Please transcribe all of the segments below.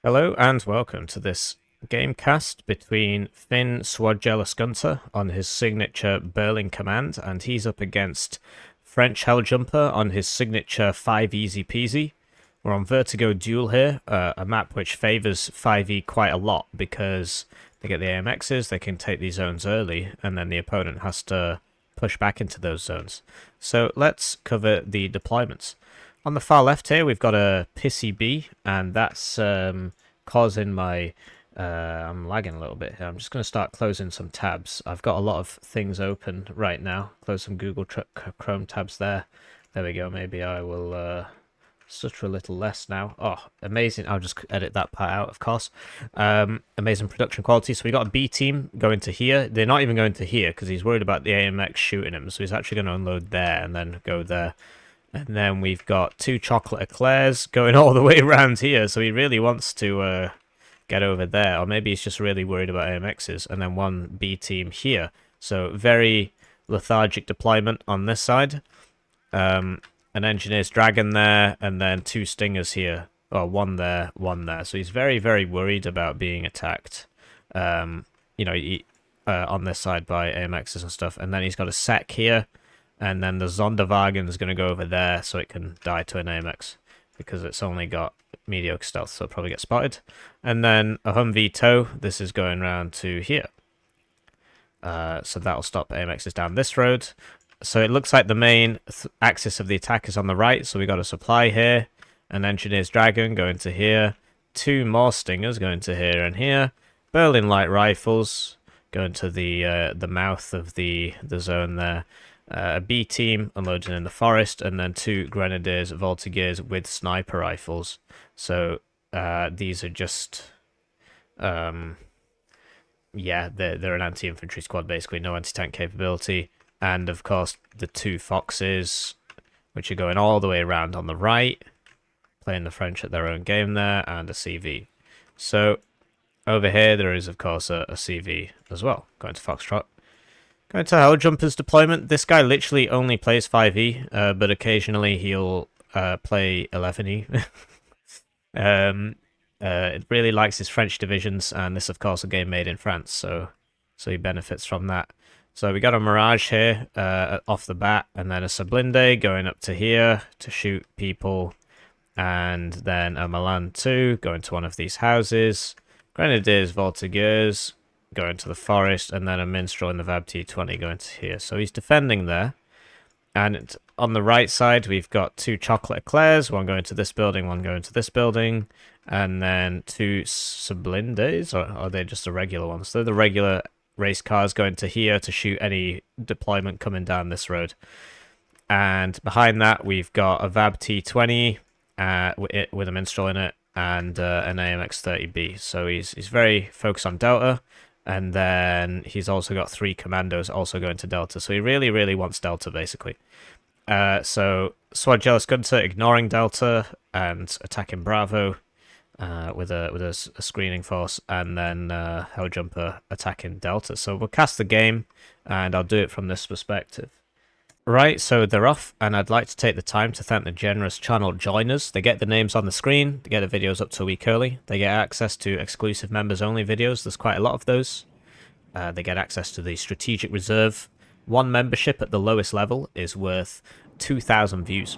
Hello and welcome to this gamecast between Finn Suojeluskunta on his signature Berlin command, and he's up against French Helljumper on his signature 5 easy peasy. We're on Vertigo Duel here, a map which favours 5e quite a lot because they get the AMXs, they can take these zones early, and then the opponent has to push back into those zones. So let's cover the deployments. On the far left here, we've got a Pissy B, and that's causing my... I'm lagging a little bit here. I'm just going to start closing some tabs. I've got a lot of things open right now. Close some Google Chrome tabs there. There we go. Maybe I will stutter a little less now. Oh, amazing. I'll just edit that part out, of course. Amazing production quality. So we got a B team going to here. They're not even going to here because he's worried about the AMX shooting him. So he's actually going to unload there and then go there. And then we've got 2 chocolate eclairs going all the way around here. So he really wants to get over there. Or maybe he's just really worried about AMXs. And then 1 B team here. So very lethargic deployment on this side. An engineer's dragon there. And then 2 stingers here. Or 1 there, 1 there. So he's very, very worried about being attacked. On this side by AMXs and stuff. And then he's got a sec here. And then the Sonderwagen is going to go over there so it can die to an AMX because it's only got mediocre stealth, so it'll probably get spotted. And then a Humvee tow, this is going around to here. So that'll stop AMXs down this road. So it looks like the main axis of the attack is on the right, so we got a supply here, an Engineer's Dragon going to here, 2 more Stingers going to here and here, Berlin Light Rifles going to the mouth of the zone there. A B team unloading in the forest, and then 2 Grenadiers, Voltigeurs with sniper rifles. So these are just, they're an anti-infantry squad basically, no anti-tank capability. And of course the 2 Foxes, which are going all the way around on the right, playing the French at their own game there, and a CV. So over here there is of course a CV as well, going to Foxtrot. Going to Helljumper's deployment. This guy literally only plays 5e, but occasionally he'll play 11e. It really likes his French divisions, and this, of course, a game made in France, so he benefits from that. So we got a Mirage here off the bat, and then a Blindée going up to here to shoot people, and then a Milan 2 going to one of these houses. Grenadiers, Voltigeurs going to the forest, and then a minstrel in the VAB T20 going to here. So he's defending there. And on the right side, we've got 2 chocolate eclairs, 1 going to this building, 1 going to this building, and then 2 Blindées, or are they just the regular ones? They're the regular race cars going to here to shoot any deployment coming down this road. And behind that, we've got a VAB T20 with a minstrel in it, and an AMX 30B. So he's very focused on Delta. And then he's also got 3 commandos also going to Delta. So he really, really wants Delta, basically. So Suojeluskunta ignoring Delta and attacking Bravo with a screening force. And then Helljumper attacking Delta. So we'll cast the game, and I'll do it from this perspective. Right, so they're off, and I'd like to take the time to thank the generous channel joiners. They get the names on the screen, they get the videos up to a week early, they get access to exclusive members-only videos, there's quite a lot of those. They get access to the Strategic Reserve. 1 membership at the lowest level is worth 2,000 views,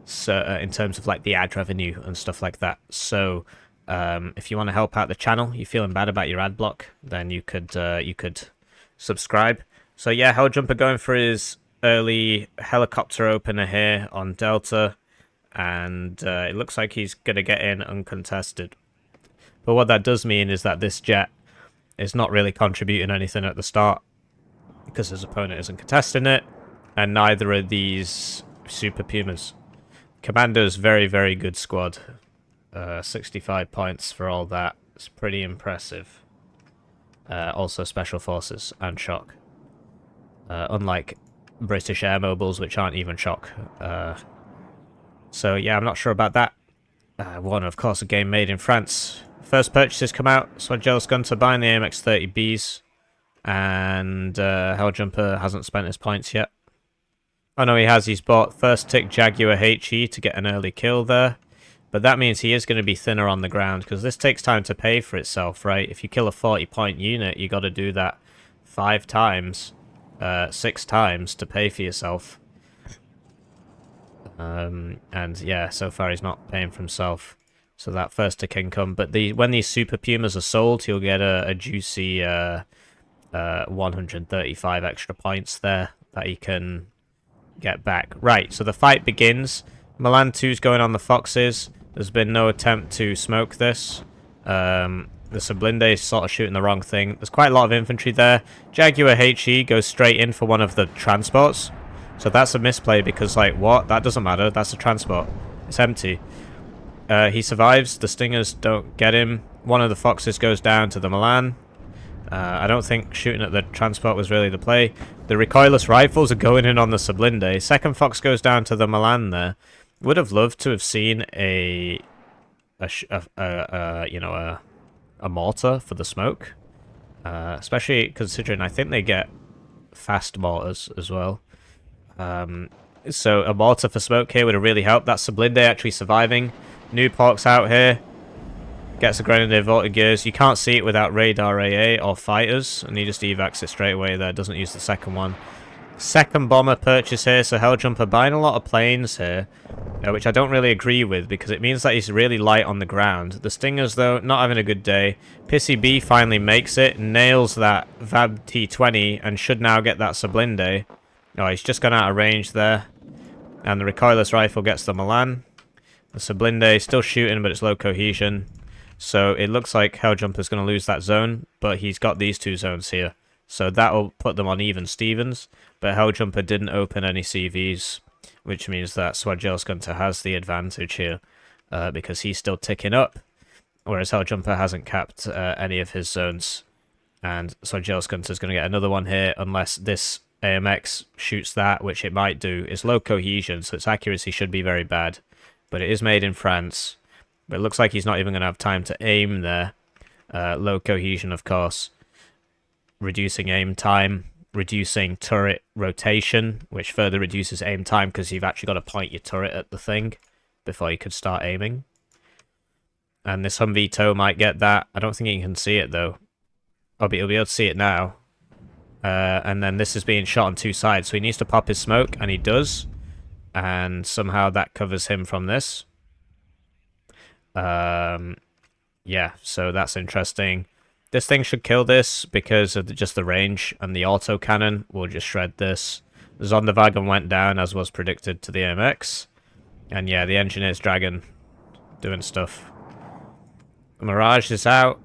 so in terms of like the ad revenue and stuff like that. So if you want to help out the channel, you're feeling bad about your ad block, then you could subscribe. So yeah, Helljumper going for his early helicopter opener here on Delta, and it looks like he's going to get in uncontested. But what that does mean is that this jet is not really contributing anything at the start because his opponent isn't contesting it, and neither are these Super Pumas. Commando's very, very good squad. 65 points for all that. It's pretty impressive. Also Special Forces and Shock. Unlike British air mobiles, which aren't even Shock. So yeah, I'm not sure about that. One, of course, a game made in France. First purchases come out. Suojeluskunta buying the AMX 30Bs, and Helljumper hasn't spent his points yet. Oh no, he has. He's bought first tick Jaguar HE to get an early kill there. But that means he is going to be thinner on the ground, because this takes time to pay for itself, right? If you kill a 40-point unit, you got to do that 5 times, 6 times to pay for yourself. And yeah, so far he's not paying for himself. So that first tick can come. But when these Super Pumas are sold, you'll get a juicy 135 extra points there that you can get back. Right, so the fight begins. Milan 2's going on the Foxes. There's been no attempt to smoke this. The Blindée is sort of shooting the wrong thing. There's quite a lot of infantry there. Jaguar HE goes straight in for one of the transports. So that's a misplay because, like, what? That doesn't matter. That's a transport. It's empty. He survives. The Stingers don't get him. One of the Foxes goes down to the Milan. I don't think shooting at the transport was really the play. The recoilless rifles are going in on the Blindée. Second Fox goes down to the Milan there. Would have loved to have seen a mortar for the smoke. Especially considering I think they get fast mortars as well. So a mortar for smoke here would have really helped. That's Blindée actually surviving. Newpork's out here. Gets a Grenadier Voltigeurs. You can't see it without radar AA or fighters. And he just evacs it straight away there. Doesn't use the second one. Second bomber purchase here. So Helljumper buying a lot of planes here. Which I don't really agree with because it means that he's really light on the ground. The Stingers, though, not having a good day. Pissy B finally makes it. Nails that VAB T20 and should now get that Blindée. Oh, he's just gone out of range there. And the recoilless rifle gets the Milan. The Blindée still shooting, but it's low cohesion. So it looks like Helljumper's going to lose that zone, but he's got these 2 zones here. So that'll put them on even Stevens. But Helljumper didn't open any CVs, which means that Suojeluskunta has the advantage here. Because he's still ticking up, whereas Helljumper hasn't capped any of his zones. And Suojeluskunta is going to get another one here, unless this AMX shoots that, which it might do. It's low cohesion, so its accuracy should be very bad. But it is made in France. But it looks like he's not even going to have time to aim there. Low cohesion, of course. Reducing aim time. Reducing turret rotation, which further reduces aim time because you've actually got to point your turret at the thing before you could start aiming. And this Humvee tow might get that. I don't think you can see it, though. He'll be able to see it now. And then this is being shot on 2 sides, so he needs to pop his smoke, and he does. And somehow that covers him from this. Yeah, so that's interesting. This thing should kill this because of just the range, and the auto cannon will just shred this. The Sonderwagen went down, as was predicted, to the AMX. And yeah, the Engineer's Dragon doing stuff. Mirage is out.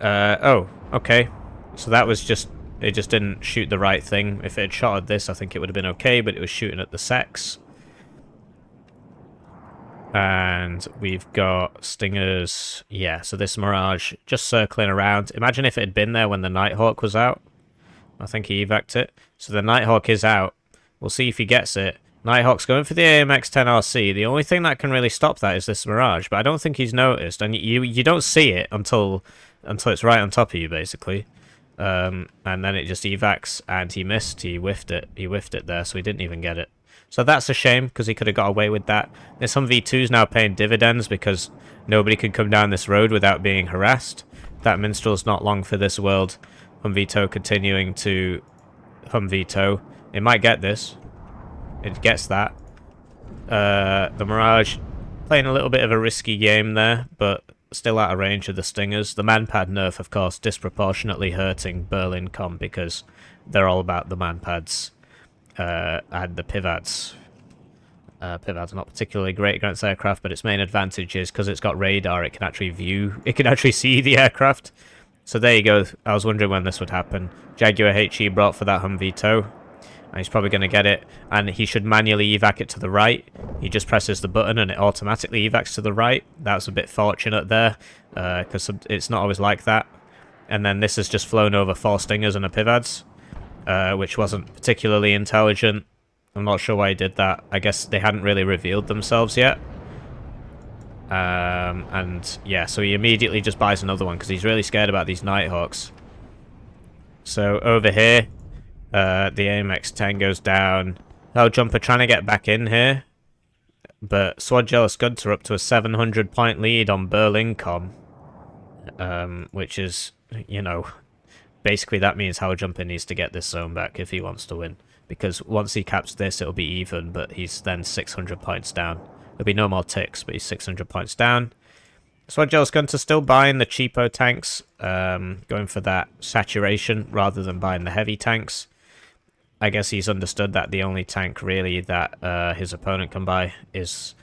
Oh, okay. So that was just... It just didn't shoot the right thing. If it had shot at this, I think it would have been okay, but it was shooting at the sex. And we've got Stingers. Yeah, so this Mirage just circling around. Imagine if it had been there when the Nighthawk was out. I think he evac'd it. So the Nighthawk is out. We'll see if he gets it. Nighthawk's going for the AMX-10RC. The only thing that can really stop that is this Mirage, but I don't think he's noticed. And you don't see it until it's right on top of you, basically. And then it just evacs, and he missed. He whiffed it. He whiffed it there, so he didn't even get it. So that's a shame, because he could have got away with that. This Humvee is now paying dividends, because nobody can come down this road without being harassed. That Minstrel's not long for this world. Humvee continuing to Humvee. It might get this. It gets that. The Mirage playing a little bit of a risky game there, but still out of range of the Stingers. The manpad nerf, of course, disproportionately hurting Berlin.com because they're all about the manpads and the pivots. Pivots are not particularly great against aircraft, but its main advantage is because it's got radar, it can actually see the aircraft. So there you go. I was wondering when this would happen. Jaguar HE brought for that Humvee. And he's probably going to get it, and he should manually evac it to the right. He just presses the button and it automatically evacs to the right. That was a bit fortunate there, because it's not always like that. And then this has just flown over 4 Stingers and a Pivads, which wasn't particularly intelligent. I'm not sure why he did that. I guess they hadn't really revealed themselves yet. And yeah, so he immediately just buys another one because he's really scared about these Nighthawks. So over here, the AMX-10 goes down. Helljumper trying to get back in here. But Suojeluskunta up to a 700-point lead on Berlin-Com, which is, you know, basically that means Helljumper needs to get this zone back if he wants to win. Because once he caps this, it'll be even, but he's then 600 points down. There'll be no more ticks, but he's 600 points down. Suojeluskunta still buying the cheapo tanks, going for that saturation rather than buying the heavy tanks. I guess he's understood that the only tank really that his opponent can buy is,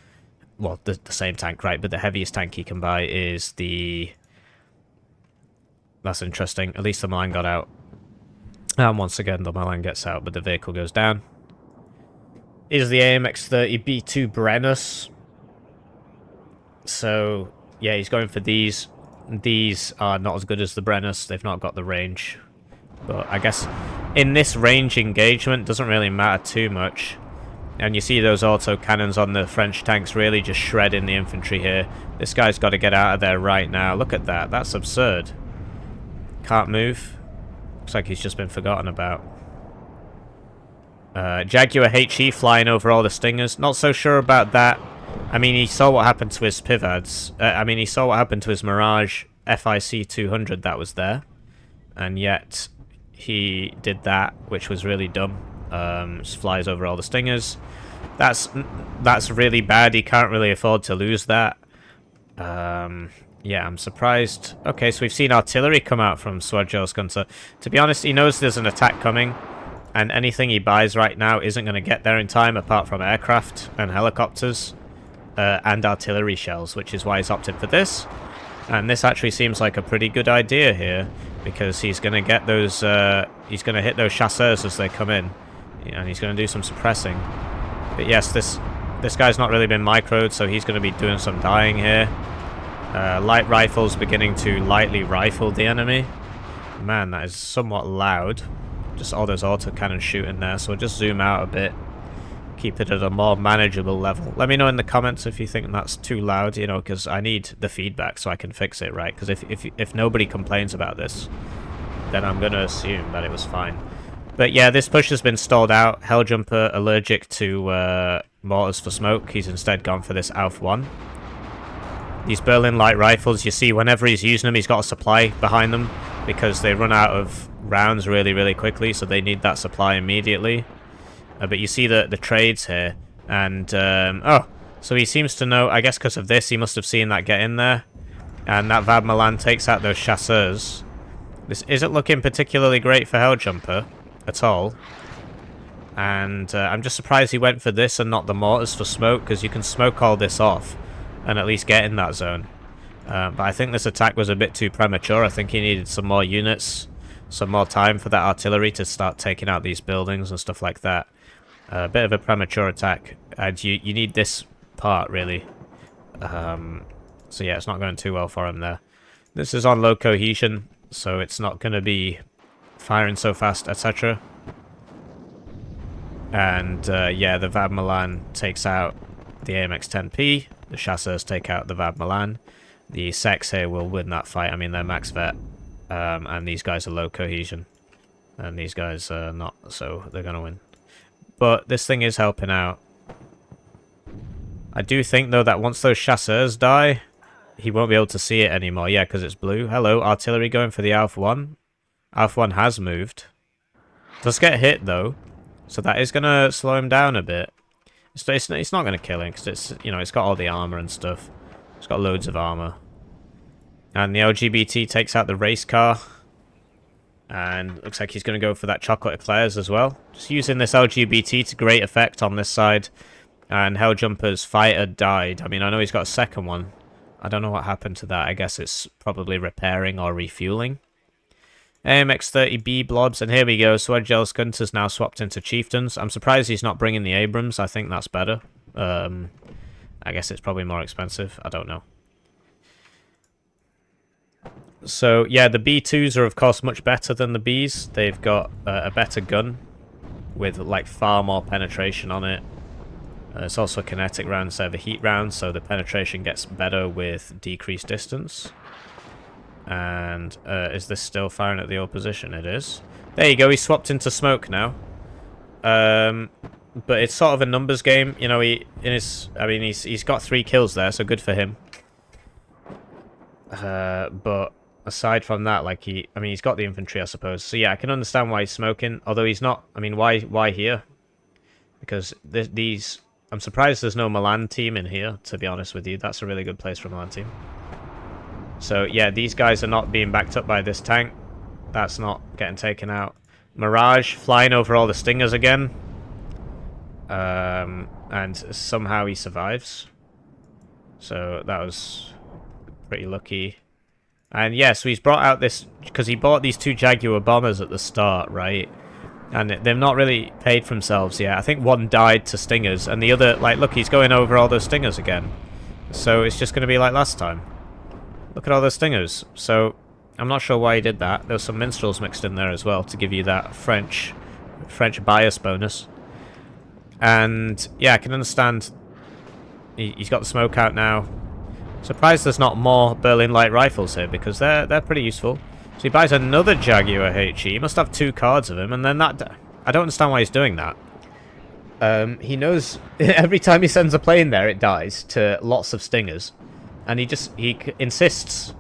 well, the same tank, right? But the heaviest tank he can buy is the... That's interesting. At least the Milan got out. And once again, the Milan gets out, but the vehicle goes down. Is the AMX-30 B2 Brennus. So, yeah, he's going for these. These are not as good as the Brennus. They've not got the range. But I guess in this range engagement, doesn't really matter too much. And you see those auto cannons on the French tanks really just shredding the infantry here. This guy's got to get out of there right now. Look at that. That's absurd. Can't move. Looks like he's just been forgotten about. Jaguar HE flying over all the Stingers. Not so sure about that. I mean, he saw what happened to his Pivads. He saw what happened to his Mirage FIC 200 that was there. And yet, he did that, which was really dumb. Just flies over all the Stingers. That's really bad. He can't really afford to lose that. Yeah, I'm surprised. Okay, so we've seen artillery come out from Suojeluskunta. To be honest, he knows there's an attack coming, and anything he buys right now isn't going to get there in time, apart from aircraft and helicopters and artillery shells, which is why he's opted for this. And this actually seems like a pretty good idea here, because he's going to get those, he's going to hit those chasseurs as they come in, and he's going to do some suppressing. But yes, this guy's not really been microed, so he's going to be doing some dying here. Light rifles beginning to lightly rifle the enemy. Man, that is somewhat loud. Just all those autocannons shooting there, so we'll just zoom out a bit. Keep it at a more manageable level. Let me know in the comments if you think that's too loud, you know, because I need the feedback so I can fix it, right? Because if nobody complains about this, then I'm going to assume that it was fine. But yeah, this push has been stalled out. Helljumper allergic to mortars for smoke. He's instead gone for this AUF 1. These Berlin light rifles, you see whenever he's using them, he's got a supply behind them because they run out of rounds really, really quickly, so they need that supply immediately. But you see the trades here, and oh, so he seems to know, I guess because of this, he must have seen that get in there, and that Vab Milan takes out those chasseurs. This isn't looking particularly great for Helljumper at all, and I'm just surprised he went for this and not the mortars for smoke, because you can smoke all this off and at least get in that zone. But I think this attack was a bit too premature. I think he needed some more units, some more time for that artillery to start taking out these buildings and stuff like that. A bit of a premature attack, and you need this part, really. So yeah, it's not going too well for him there. This is on low cohesion, so it's not going to be firing so fast, etc. And yeah, the Vab Milan takes out the AMX-10P. The chasseurs take out the Vab Milan. The Sex here will win that fight. I mean, they're max vet. And these guys are low cohesion. And these guys are not, so they're going to win. But this thing is helping out. I do think, though, that once those chasseurs die, he won't be able to see it anymore. Yeah, because it's blue. Hello, artillery going for the AUF 1. AUF 1 has moved. Does get hit, though. So that is going to slow him down a bit. It's not going to kill him, because it's, you know, it's got all the armor and stuff. It's got loads of armor. And the LGBT takes out the race car. And looks like he's going to go for that chocolate eclairs as well. Just using this LGBT to great effect on this side. And Helljumper's fighter died. I mean, I know he's got a second one. I don't know what happened to that. I guess it's probably repairing or refueling. AMX-30B blobs, and here we go. Suojeluskunta's now swapped into Chieftains. I'm surprised he's not bringing the Abrams. I think that's better. I guess it's probably more expensive. I don't know. So, yeah, the B2s are, of course, much better than the Bs. They've got a better gun with, like, far more penetration on it. It's also a kinetic round instead of a heat round, so the penetration gets better with decreased distance. And is this still firing at the opposition? It is. There you go, he swapped into smoke now. but it's sort of a numbers game. You know, he's got 3 kills there, so good for him. But aside from that, like he's got the infantry, I suppose. So yeah, I can understand why he's smoking. Although he's not. I mean, why here? Because these. I'm surprised there's no Milan team in here. To be honest with you, that's a really good place for a Milan team. So yeah, these guys are not being backed up by this tank. That's not getting taken out. Mirage flying over all the stingers again. And somehow he survives. So that was pretty lucky. And yeah, so he's brought out this, because he bought these 2 Jaguar bombers at the start, right? And they've not really paid for themselves yet. I think one died to stingers, and the other, like, look, he's going over all those stingers again. So it's just going to be like last time. Look at all those stingers. So I'm not sure why he did that. There's some minstrels mixed in there as well to give you that French bias bonus. And yeah, I can understand. He's got the smoke out now. Surprised there's not more Berlin light rifles here, because they're pretty useful. So he buys another Jaguar HE. He must have 2 cards of him, and then that. I don't understand why he's doing that. He knows every time he sends a plane there, it dies to lots of stingers, and he insists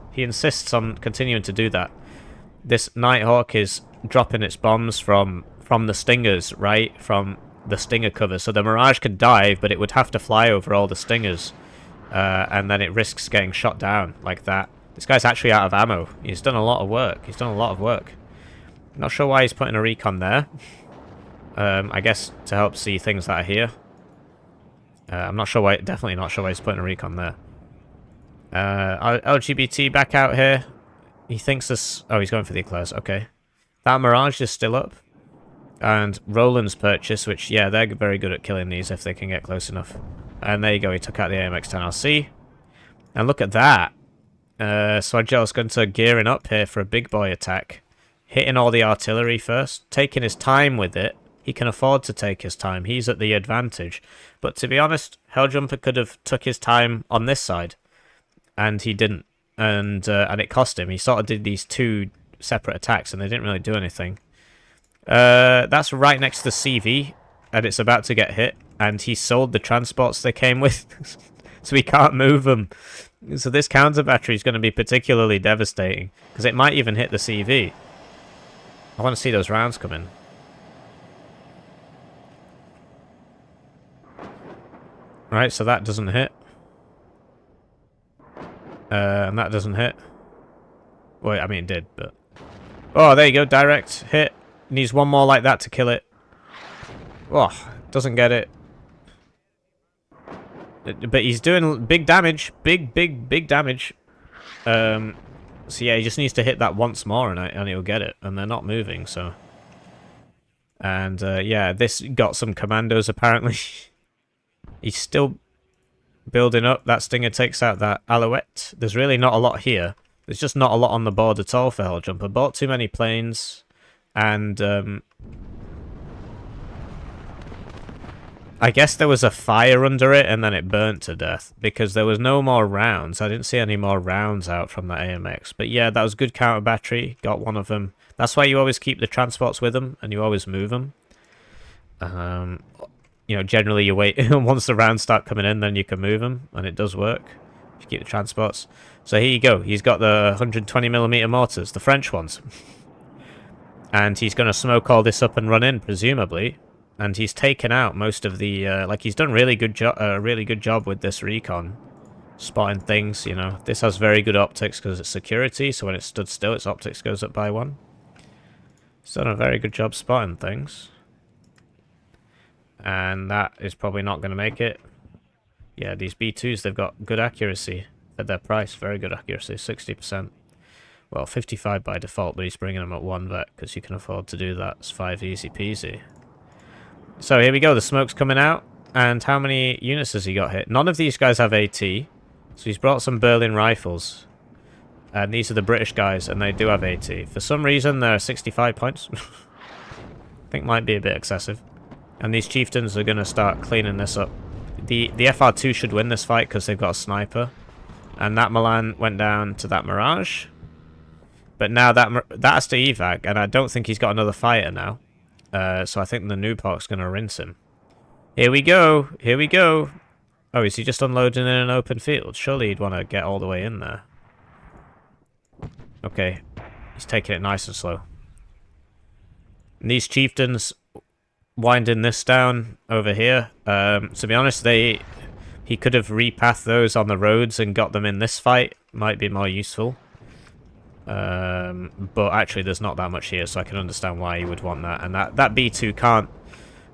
on continuing to do that. This Nighthawk is dropping its bombs from the stingers, right? From the stinger cover, so the Mirage could dive, but it would have to fly over all the stingers, and then it risks getting shot down like that. This guy's actually out of ammo. He's done a lot of work. Not sure why he's putting a recon there. I guess to help see things that are here. I'm not sure why. Definitely not sure why he's putting a recon there. LGBT back out here. He thinks this. Oh, he's going for the eclairs. Okay, that Mirage is still up. And Roland's purchase, which, yeah, they're very good at killing these if they can get close enough. And there you go, he took out the AMX-10RC. And look at that. Suojeluskunta gearing up here for a big boy attack. Hitting all the artillery first, taking his time with it. He can afford to take his time. He's at the advantage. But to be honest, Helljumper could have took his time on this side. And he didn't. And it cost him. He sort of did these 2 separate attacks, and they didn't really do anything. That's right next to the CV, and it's about to get hit, and he sold the transports they came with, so he can't move them. So this counter battery is going to be particularly devastating, because it might even hit the CV. I want to see those rounds come in. Right, so that doesn't hit. And that doesn't hit. Well, I mean, it did, but... Oh, there you go, direct hit. Needs one more like that to kill it. Oh, doesn't get it. But he's doing big damage. Big damage. So yeah, he just needs to hit that once more and he'll get it. And they're not moving, so... And yeah, this got some commandos apparently. He's still building up. That Stinger takes out that Alouette. There's really not a lot here. There's just not a lot on the board at all for Helljumper. Bought too many planes. And I guess there was a fire under it and then it burnt to death because there was no more rounds. I didn't see any more rounds out from that AMX. But yeah, that was good counter battery. Got one of them. That's why you always keep the transports with them and you always move them. You know, generally you wait once the rounds start coming in, then you can move them, and it does work. If you keep the transports. So here you go. He's got the 120mm mortars, the French ones. And he's going to smoke all this up and run in, presumably. And he's taken out most of the... like, he's done a really good job with this recon. Spotting things, you know. This has very good optics because it's security, so when it stood still, its optics goes up by 1. He's done a very good job spotting things. And that is probably not going to make it. Yeah, these B2s, they've got good accuracy at their price. Very good accuracy, 60%. Well, 55 by default, but he's bringing them at 1 vet because you can afford to do that. It's 5 easy peasy. So here we go. The smoke's coming out. And how many units has he got hit? None of these guys have AT. So he's brought some Berlin rifles. And these are the British guys, and they do have AT. For some reason, they're 65 points. I think might be a bit excessive. And these chieftains are going to start cleaning this up. The FR2 should win this fight because they've got a sniper. And that Milan went down to that Mirage. But now that has to evac, and I don't think he's got another fighter now. So I think the Nupark's going to rinse him. Here we go. Here we go. Oh, is he just unloading in an open field? Surely he'd want to get all the way in there. Okay. He's taking it nice and slow. And these chieftains winding this down over here. To be honest, he could have repathed those on the roads and got them in this fight. Might be more useful. But actually there's not that much here, so I can understand why you would want that. And that B2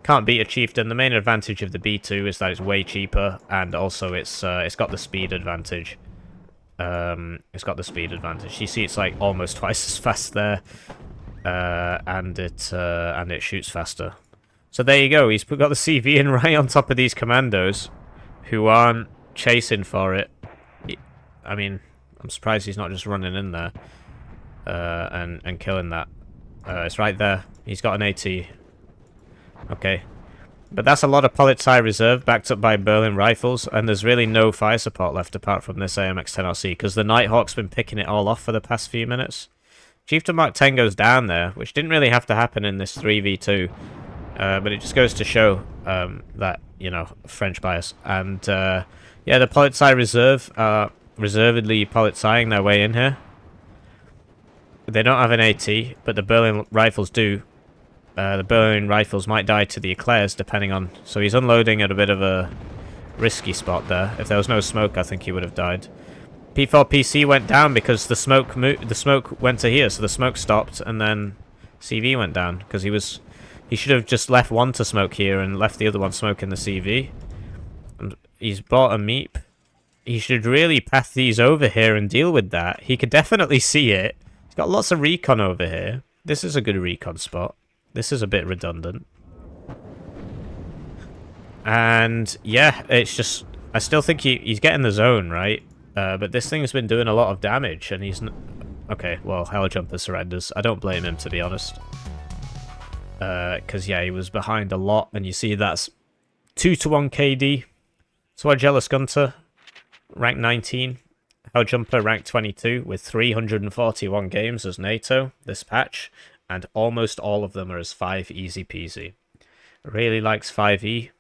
can't beat a chieftain. The main advantage of the B2 is that it's way cheaper, and also it's got the speed advantage. It's got the speed advantage. You see, it's like almost twice as fast there, and it shoots faster. So there you go. He's got the CV in right on top of these commandos, who aren't chasing for it. I mean, I'm surprised he's not just running in there and killing that. It's right there. He's got an AT. Okay. But that's a lot of Polizei Reserve backed up by Berlin rifles, and there's really no fire support left apart from this AMX-10RC, because the Nighthawk's been picking it all off for the past few minutes. Chieftain Mark 10 goes down there, which didn't really have to happen in this 3v2, but it just goes to show that, you know, French bias. And, yeah, the Polizei Reserve are reservedly Polizeiing their way in here. They don't have an AT, but the Berlin rifles do. The Berlin rifles might die to the Eclairs, depending on... So he's unloading at a bit of a risky spot there. If there was no smoke, I think he would have died. P4PC went down because the smoke went to here, so the smoke stopped, and then CV went down, because he should have just left one to smoke here and left the other one smoking the CV. And he's bought a meep. He should really path these over here and deal with that. He could definitely see it. He's got lots of recon over here. This is a good recon spot. This is a bit redundant. And, yeah, it's just... I still think he's getting the zone, right? But this thing's been doing a lot of damage, and he's... Okay, well, Helljumper surrenders. I don't blame him, to be honest. Because, yeah, he was behind a lot, and you see that's 2-to-1 KD. Suojeluskunta, rank 19. Helljumper, rank 22, with 341 games as NATO this patch. And almost all of them are as 5 easy peasy. Really likes 5e.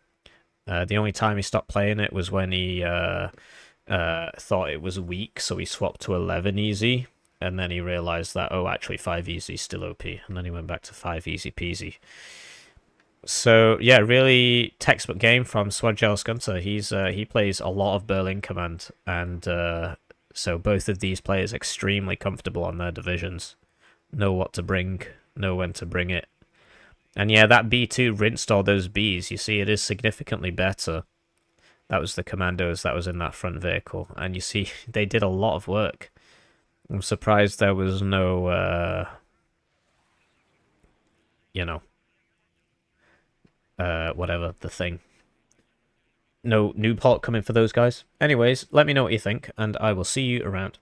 The only time he stopped playing it was when he thought it was weak, so he swapped to 11 easy. And then he realized that, oh, actually 5 easy is still OP. And then he went back to 5 easy peasy. So, yeah, really textbook game from Suojeluskunta. He plays a lot of Berlin Command. And so both of these players extremely comfortable on their divisions. Know what to bring, know when to bring it. And yeah, that B2 rinsed all those Bs. You see, it is significantly better. That was the commandos that was in that front vehicle. And you see, they did a lot of work. I'm surprised there was no, you know, whatever, the thing. No new port coming for those guys. Anyways, let me know what you think, and I will see you around.